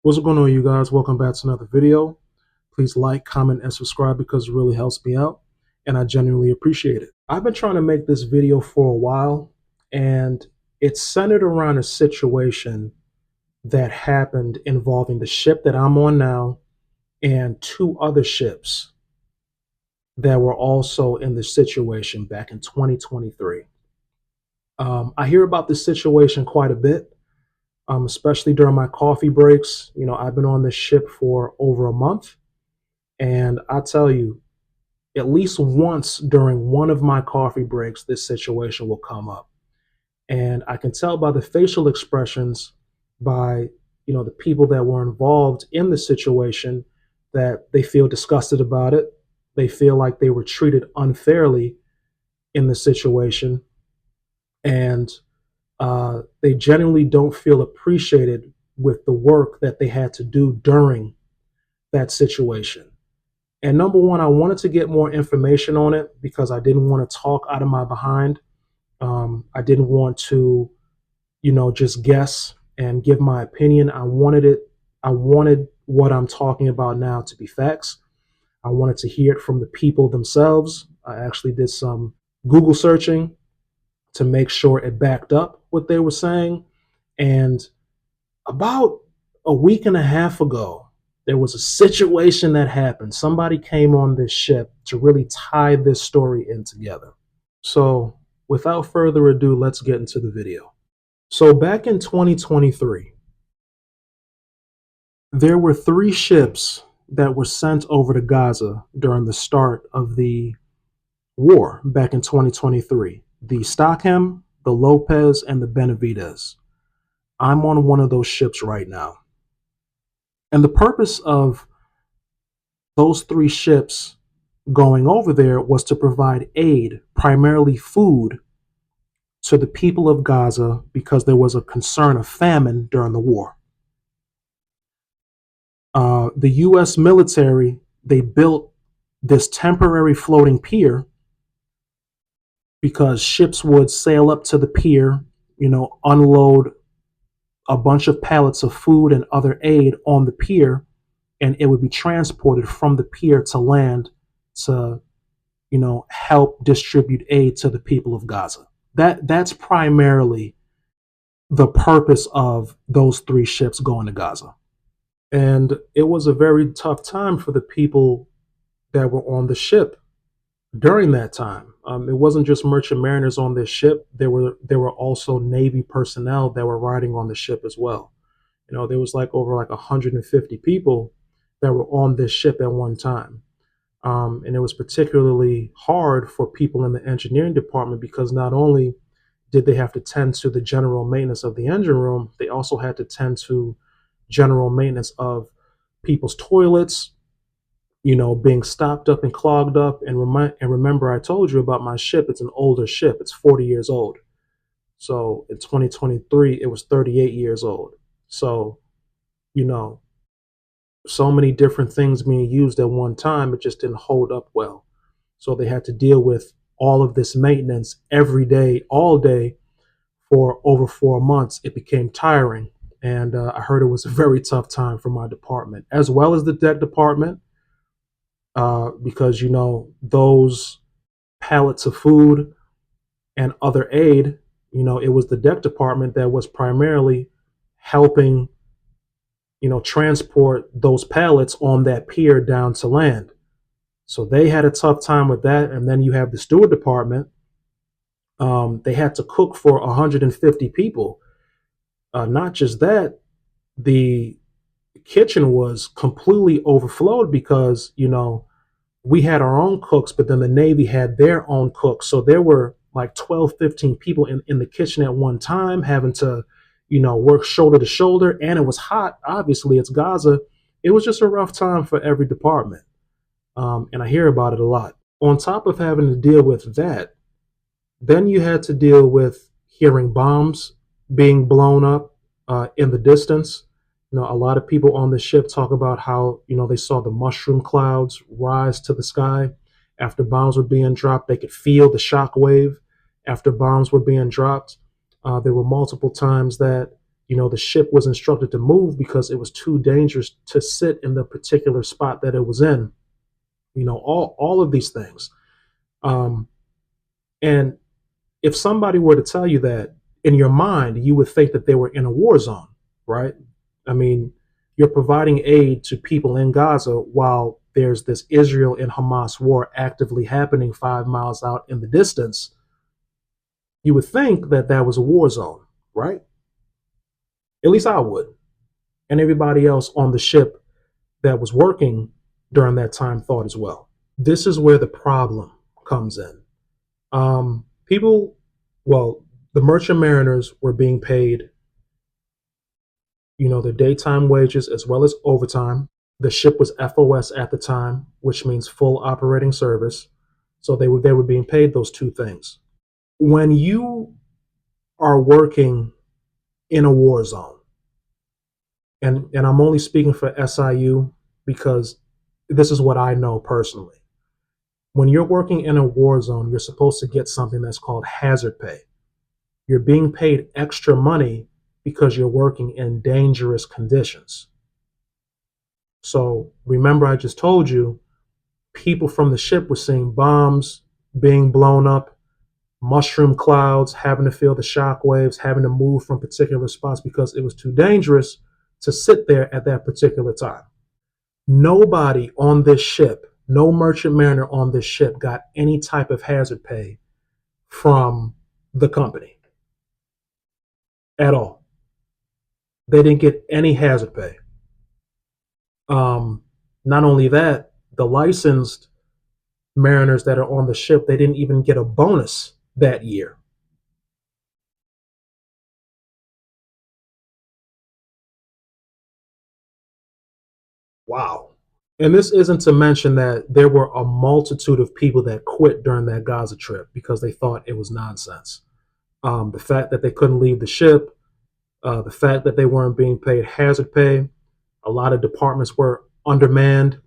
What's going on, you guys? Welcome back to another video. Please like, comment, and subscribe because it really helps me out, and I genuinely appreciate it. I've been trying to make this video for a while, and it's centered around a situation that happened involving the ship that I'm on now and two other ships that were also in the situation back in 2023. I hear about this situation quite a bit, especially during my coffee breaks. I've been on this ship for over a month. And I tell you, at least once during one of my coffee breaks, this situation will come up. And I can tell by the facial expressions, by the people that were involved in the situation, that they feel disgusted about it. They feel like they were treated unfairly in the situation, and they genuinely don't feel appreciated with the work that they had to do during that situation. And number one, I wanted to get more information on it because I didn't want to talk out of my behind. I didn't want to, just guess and give my opinion. I wanted it. I wanted what I'm talking about now to be facts. I wanted to hear it from the people themselves. I actually did some Google searching to make sure it backed up what they were saying. And about a week and a half ago, there was a situation that happened. Somebody came on this ship to really tie this story in together. So, without further ado, let's get into the video. So, back in 2023, there were three ships that were sent over to Gaza during the start of the war back in 2023: the Stockham, the Lopez, and the Benavides. I'm on one of those ships right now. And the purpose of those three ships going over there was to provide aid, primarily food, to the people of Gaza because there was a concern of famine during the war. The U.S. military, they built this temporary floating pier because ships would sail up to the pier, unload a bunch of pallets of food and other aid on the pier, and it would be transported from the pier to land to, help distribute aid to the people of Gaza. That's primarily the purpose of those three ships going to Gaza. And it was a very tough time for the people that were on the ship during that time. It wasn't just merchant mariners on this ship. There were also Navy personnel that were riding on the ship as well. There was over 150 people that were on this ship at one time. And it was particularly hard for people in the engineering department because not only did they have to tend to the general maintenance of the engine room, they also had to tend to general maintenance of people's toilets, being stopped up and clogged up. And remember, I told you about my ship. It's an older ship. It's 40 years old. So in 2023, it was 38 years old. So, so many different things being used at one time, it just didn't hold up well. So they had to deal with all of this maintenance every day, all day, for over 4 months. It became tiring. And I heard it was a very tough time for my department, as well as the deck department, because, those pallets of food and other aid, it was the deck department that was primarily helping, transport those pallets on that pier down to land. So they had a tough time with that. And then you have the steward department. They had to cook for 150 people. Not just that, the kitchen was completely overflowed because, we had our own cooks, but then the Navy had their own cooks. So there were like 12, 15 people in the kitchen at one time having to, work shoulder to shoulder. And it was hot. Obviously, it's Gaza. It was just a rough time for every department. And I hear about it a lot. On top of having to deal with that, then you had to deal with hearing bombs being blown up in the distance. A lot of people on the ship talk about how, they saw the mushroom clouds rise to the sky after bombs were being dropped. They could feel the shock wave after bombs were being dropped. There were multiple times that, the ship was instructed to move because it was too dangerous to sit in the particular spot that it was in. All of these things. Um, and if somebody were to tell you that, in your mind, you would think that they were in a war zone, right? I mean, you're providing aid to people in Gaza while there's this Israel and Hamas war actively happening 5 miles out in the distance. You would think that that was a war zone, right? At least I would. And everybody else on the ship that was working during that time thought as well. This is where the problem comes in. People, well, the merchant mariners were being paid, their daytime wages as well as overtime. The ship was FOS at the time, which means full operating service. So they were being paid those two things. When you are working in a war zone, and I'm only speaking for SIU because this is what I know personally. When you're working in a war zone, you're supposed to get something that's called hazard pay. You're being paid extra money because you're working in dangerous conditions. So remember, I just told you, people from the ship were seeing bombs being blown up, mushroom clouds, having to feel the shock waves, having to move from particular spots because it was too dangerous to sit there at that particular time. Nobody on this ship, no merchant mariner on this ship got any type of hazard pay from the company at all. They didn't get any hazard pay. Not only that, the licensed mariners that are on the ship, they didn't even get a bonus that year. Wow. And this isn't to mention that there were a multitude of people that quit during that Gaza trip because they thought it was nonsense. The fact that they couldn't leave the ship, the fact that they weren't being paid hazard pay, a lot of departments were undermanned.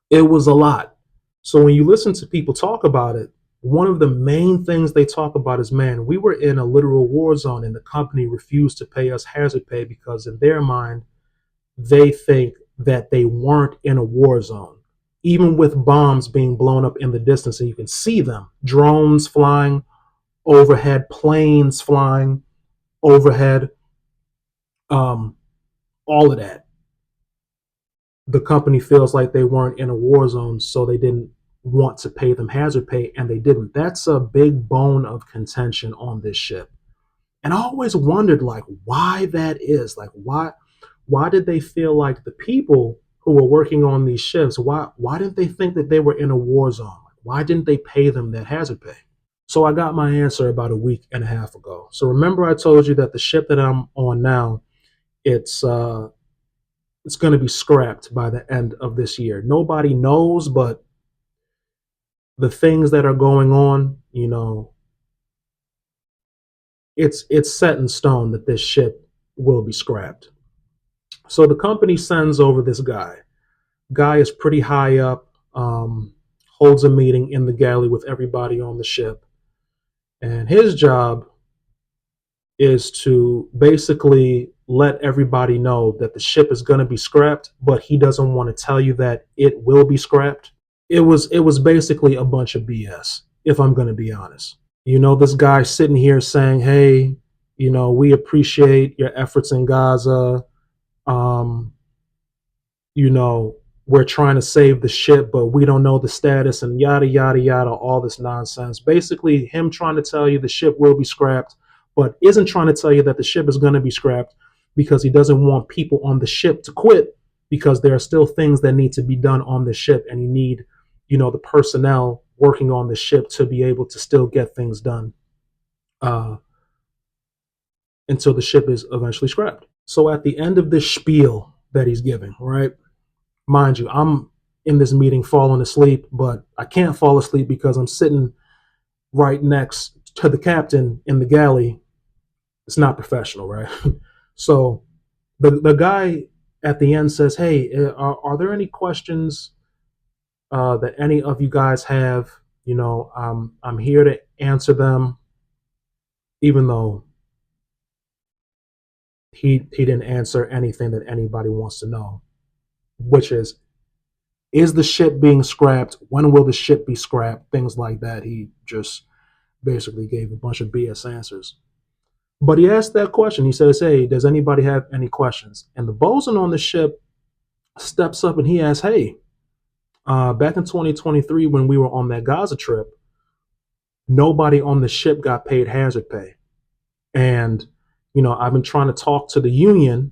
It was a lot. So when you listen to people talk about it, one of the main things they talk about is, man, we were in a literal war zone and the company refused to pay us hazard pay because in their mind, they think that they weren't in a war zone. Even with bombs being blown up in the distance and you can see them, drones flying overhead, planes flying overhead, um, all of that. The company feels like they weren't in a war zone, so they didn't want to pay them hazard pay, and they didn't. That's a big bone of contention on this ship. And I always wondered, like, why that is. Like, why did they feel like the people who were working on these ships, why didn't they think that they were in a war zone? Why didn't they pay them that hazard pay? So I got my answer about a week and a half ago. So remember I told you that the ship that I'm on now, it's going to be scrapped by the end of this year. Nobody knows, but the things that are going on, it's set in stone that this ship will be scrapped. So the company sends over this guy. Guy is pretty high up, holds a meeting in the galley with everybody on the ship. And his job is to basically let everybody know that the ship is going to be scrapped, but he doesn't want to tell you that it will be scrapped. It was basically a bunch of BS, if I'm going to be honest. This guy sitting here saying, "Hey, we appreciate your efforts in Gaza. Um, you know, we're trying to save the ship, but we don't know the status," and yada, yada, yada, all this nonsense. Basically, him trying to tell you the ship will be scrapped, but isn't trying to tell you that the ship is going to be scrapped because he doesn't want people on the ship to quit because there are still things that need to be done on the ship, and you need, the personnel working on the ship to be able to still get things done uh, until the ship is eventually scrapped. So at the end of this spiel that he's giving, right? Mind you, I'm in this meeting falling asleep, but I can't fall asleep because I'm sitting right next to the captain in the galley. It's not professional, right? So the guy at the end says, "Hey, are there any questions that any of you guys have? I'm here to answer them," even though he didn't answer anything that anybody wants to know, which is the ship being scrapped? When will the ship be scrapped? Things like that. He just basically gave a bunch of BS answers. But he asked that question. He says, "Hey, does anybody have any questions?" And the bosun on the ship steps up and he asks, "Hey, back in 2023 when we were on that Gaza trip, nobody on the ship got paid hazard pay. And, I've been trying to talk to the union.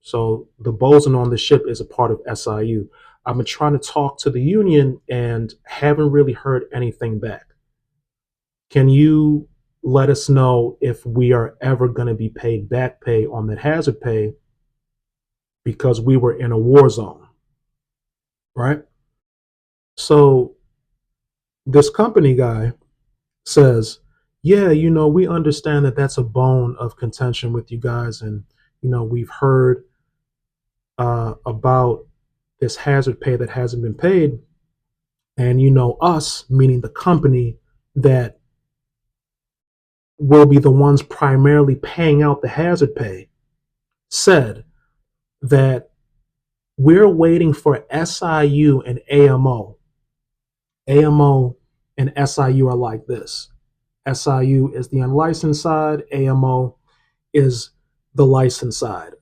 So the bosun on the ship is a part of SIU. I've been trying to talk to the union and haven't really heard anything back. Can you let us know if we are ever going to be paid back pay on that hazard pay because we were in a war zone?" Right? So this company guy says, "Yeah, we understand that that's a bone of contention with you guys. And, we've heard about this hazard pay that hasn't been paid. And, us, meaning the company that will be the ones primarily paying out the hazard pay, said that we're waiting for SIU and AMO. AMO and SIU are like this. SIU is the unlicensed side. AMO is the licensed side.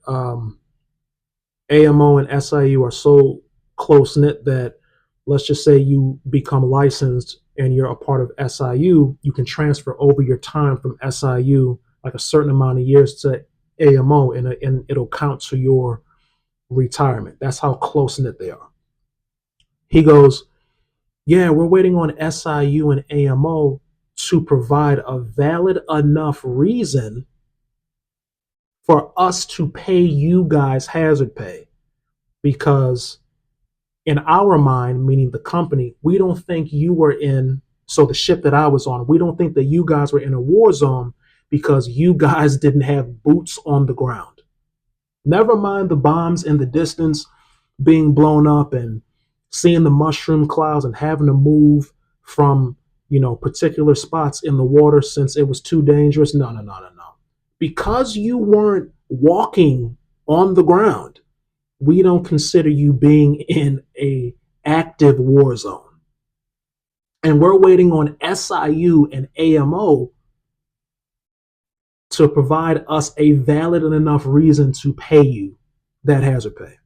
AMO and SIU are so close knit that, let's just say you become licensed and you're a part of SIU, you can transfer over your time from SIU, like a certain amount of years, to AMO, and it'll count to your retirement. That's how close knit they are. He goes, "Yeah, we're waiting on SIU and AMO to provide a valid enough reason for us to pay you guys hazard pay, because in our mind," meaning the company, "we don't think you were in," so the ship that I was on, "we don't think that you guys were in a war zone because you guys didn't have boots on the ground. Never mind the bombs in the distance being blown up and seeing the mushroom clouds and having to move from, particular spots in the water since it was too dangerous. No, no, no, no, no. Because you weren't walking on the ground, we don't consider you being in a active war zone. And we're waiting on SIU and AMO to provide us a valid enough reason to pay you that hazard pay."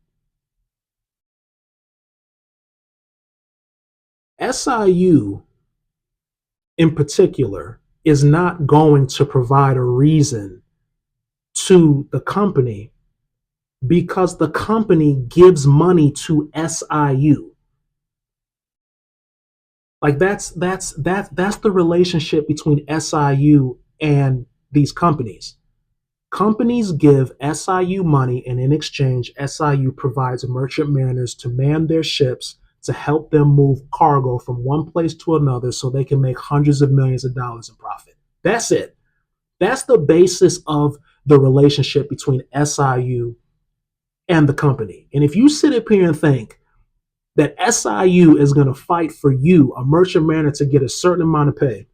SIU in particular is not going to provide a reason to the company because the company gives money to SIU. Like that's the relationship between SIU and these companies. Companies give SIU money, and in exchange, SIU provides merchant mariners to man their ships to help them move cargo from one place to another so they can make hundreds of millions of dollars in profit. That's it. That's the basis of the relationship between SIU and the company. And if you sit up here and think that SIU is going to fight for you, a merchant mariner, to get a certain amount of pay,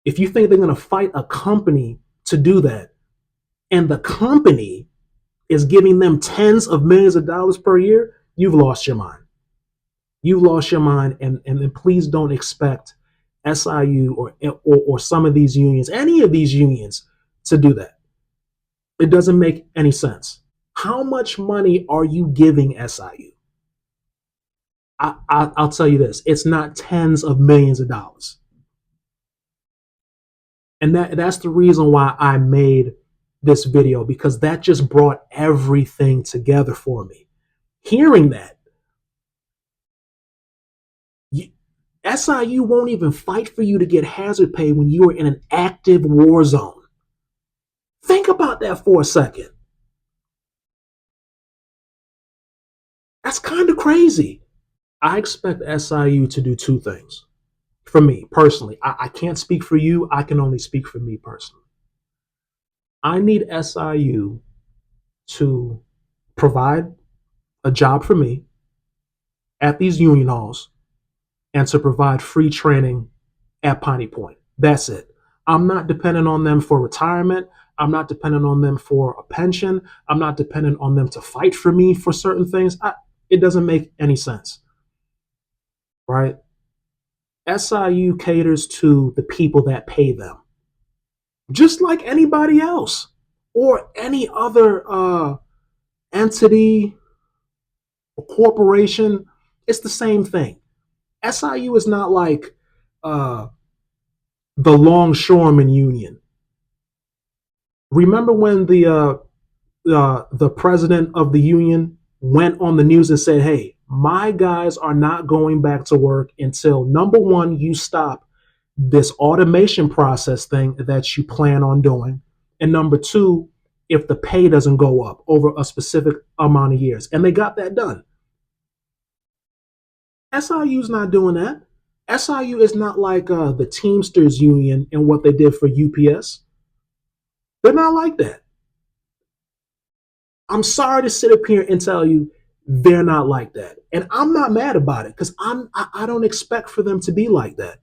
if you think they're going to fight a company to do that, and the company is giving them tens of millions of dollars per year, you've lost your mind. You've lost your mind, and please don't expect SIU or some of these unions, any of these unions, to do that. It doesn't make any sense. How much money are you giving SIU? I'll tell you this: it's not tens of millions of dollars. And that's the reason why I made this video, because that just brought everything together for me. Hearing that, SIU won't even fight for you to get hazard pay when you are in an active war zone. Think about that for a second. That's kind of crazy. I expect SIU to do two things. For me personally, I can't speak for you. I can only speak for me personally. I need SIU to provide a job for me at these union halls and to provide free training at Piney Point. That's it. I'm not dependent on them for retirement. I'm not dependent on them for a pension. I'm not dependent on them to fight for me for certain things. It doesn't make any sense, right? SIU caters to the people that pay them, just like anybody else or any other entity or corporation. It's the same thing. SIU is not like uh, the Longshoremen Union. Remember when the president of the union went on the news and said, "Hey, my guys are not going back to work until number one, you stop this automation process thing that you plan on doing, and number two, if the pay doesn't go up over a specific amount of years." And they got that done. SIU's not doing that. SIU is not like the Teamsters Union and what they did for UPS. They're not like that. I'm sorry to sit up here and tell you they're not like that. And I'm not mad about it because I don't expect for them to be like that.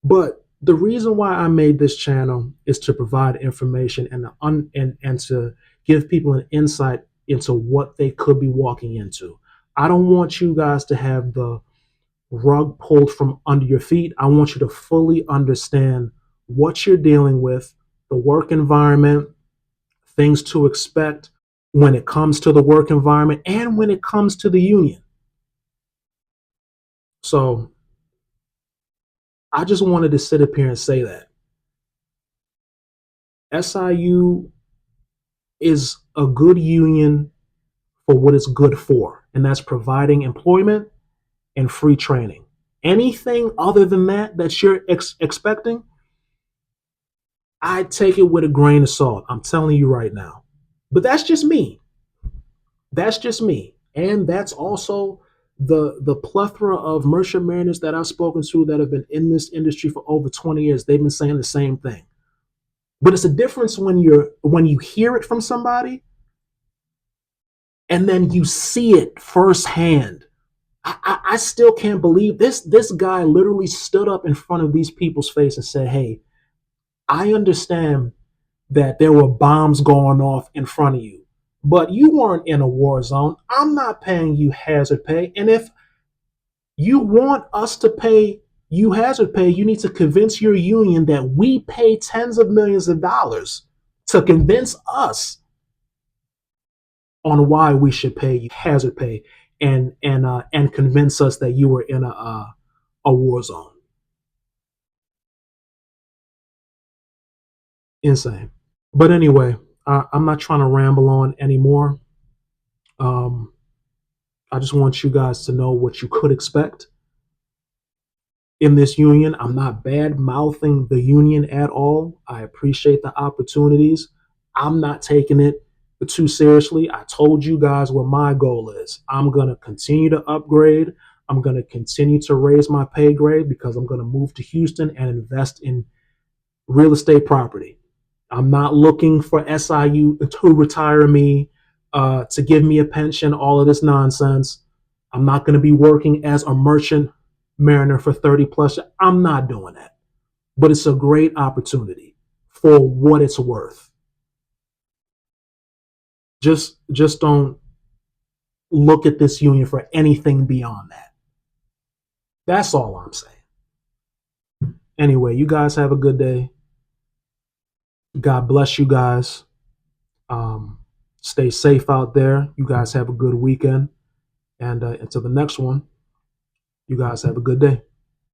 But the reason why I made this channel is to provide information and to give people an insight into what they could be walking into. I don't want you guys to have the rug pulled from under your feet. I want you to fully understand what you're dealing with, the work environment, things to expect when it comes to the work environment and when it comes to the union. So I just wanted to sit up here and say that SIU is a good union for what it's good for, and that's providing employment and free training. Anything other than that you're expecting, I take it with a grain of salt. I'm telling you right now. But that's just me. That's just me. And that's also the plethora of merchant mariners that I've spoken to that have been in this industry for over 20 years. They've been saying the same thing. But it's a difference when you hear it from somebody and then you see it firsthand. I still can't believe this guy literally stood up in front of these people's face and said, "Hey, I understand that there were bombs going off in front of you, but you weren't in a war zone. I'm not paying you hazard pay. And if you want us to pay you hazard pay, you need to convince your union that we pay tens of millions of dollars to convince us on why we should pay you hazard pay and convince us that you were in a war zone." Insane. But anyway, I'm not trying to ramble on anymore. Um, I just want you guys to know what you could expect in this union. I'm not bad mouthing the union at all. I appreciate the opportunities. I'm not taking it too seriously. I told you guys what my goal is. I'm going to continue to upgrade. I'm going to continue to raise my pay grade because I'm going to move to Houston and invest in real estate property. I'm not looking for SIU to retire me, to give me a pension, all of this nonsense. I'm not going to be working as a merchant mariner for 30 plus. I'm not doing that. But it's a great opportunity for what it's worth. Just don't look at this union for anything beyond that. That's all I'm saying. Anyway, you guys have a good day. God bless you guys. Stay safe out there. You guys have a good weekend. And until the next one, you guys have a good day.